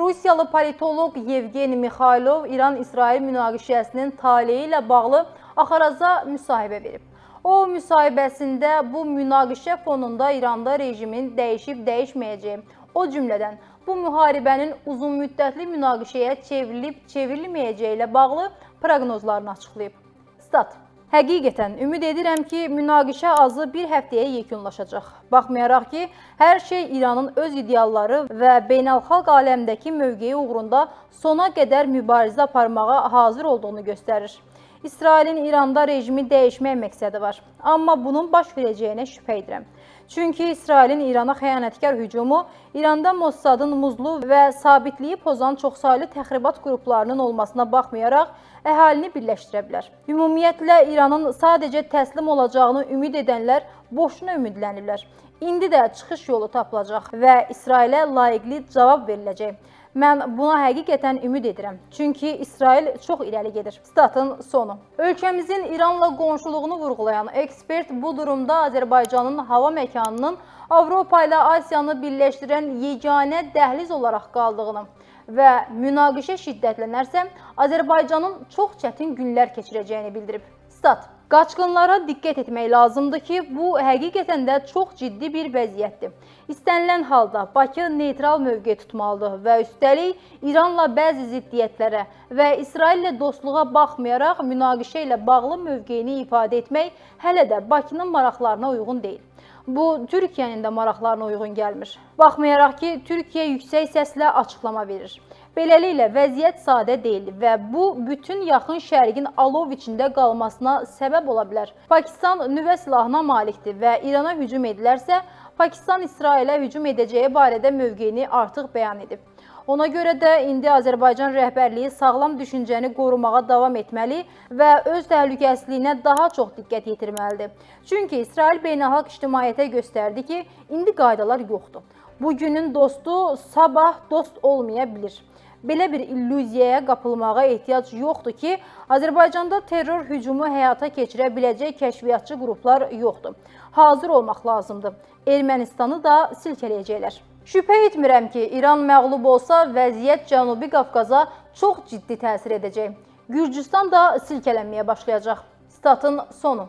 Rusiyalı politoloq Yevgeni Mixaylov İran-İsrail münaqişəsinin taleyi ilə bağlı Axaraza müsahibə verib. O, müsahibəsində bu münaqişə fonunda İranda rejimin dəyişib-dəyişməyəcəyi, o cümlədən bu müharibənin uzunmüddətli münaqişəyə çevrilib-çevrilməyəcəyi ilə bağlı proqnozlarını açıqlayıb. Stat. Həqiqətən, ümid edirəm ki, münaqişə azı bir həftəyə yekunlaşacaq. Baxmayaraq ki, hər şey İranın öz idealları və beynəlxalq aləmdəki mövqeyi uğrunda sona qədər mübarizə aparmağa hazır olduğunu göstərir. İsrailin İranda rejimi dəyişmək məqsədi var. Amma bunun baş verəcəyinə şübhə edirəm. Çünki İsrailin İrana xəyanətkar hücumu İranda Mossadın muzlu və sabitliyi pozan çoxsaylı təxribat qruplarının olmasına baxmayaraq əhalini birləşdirə bilər. Ümumiyyətlə, İranın sadəcə təslim olacağını ümid edənlər boşuna ümidlənirlər. İndi də çıxış yolu tapılacaq və İsrailə layiqli cavab veriləcək. Mən buna həqiqətən ümid edirəm. Çünki İsrail çox irəli gedir. Statın sonu. Ölkəmizin İranla qonşuluğunu vurğulayan ekspert bu durumda Azərbaycanın hava məkanının Avropa ilə Asiyanı birləşdirən yeganə dəhliz olaraq qaldığını və münaqişə şiddətlənərsə, Azərbaycanın çox çətin günlər keçirəcəyini bildirib. Stat. Qaçqınlara diqqət etmək lazımdır ki, bu həqiqətən də çox ciddi bir vəziyyətdir. İstənilən halda Bakı neytral mövqe tutmalıdır və üstəlik İranla bəzi ziddiyyətlərə və İsraillə dostluğa baxmayaraq münaqişə ilə bağlı mövqeyini ifadə etmək hələ də Bakının maraqlarına uyğun deyil. Bu, Türkiyənin də maraqlarına uyğun gəlmir. Baxmayaraq ki, Türkiyə yüksək səslə açıqlama verir. Beləliklə, vəziyyət sadə deyil və bu, bütün yaxın şərqin alov içində qalmasına səbəb ola bilər. Pakistan nüvə silahına malikdir və İrana hücum edilərsə, Pakistan İsrailə hücum edəcəyi barədə mövqeyini artıq bəyan edib. Ona görə də indi Azərbaycan rəhbərliyi sağlam düşüncəni qorumağa davam etməli və öz təhlükəsizliyinə daha çox diqqət yetirməlidir. Çünki İsrail beynəlxalq ictimaiyyətə göstərdi ki, indi qaydalar yoxdur. Bugünün dostu sabah dost olmaya bilir. Belə bir illüziyaya qapılmağa ehtiyac yoxdur ki, Azərbaycanda terror hücumu həyata keçirə biləcək kəşfiyyatçı qruplar yoxdur. Hazır olmaq lazımdır. Ermənistanı da silkələyəcəklər. Şübhə etmirəm ki, İran məğlub olsa, vəziyyət Cənubi Qafqaza çox ciddi təsir edəcək. Gürcüstan da silkələnməyə başlayacaq. Statın sonu.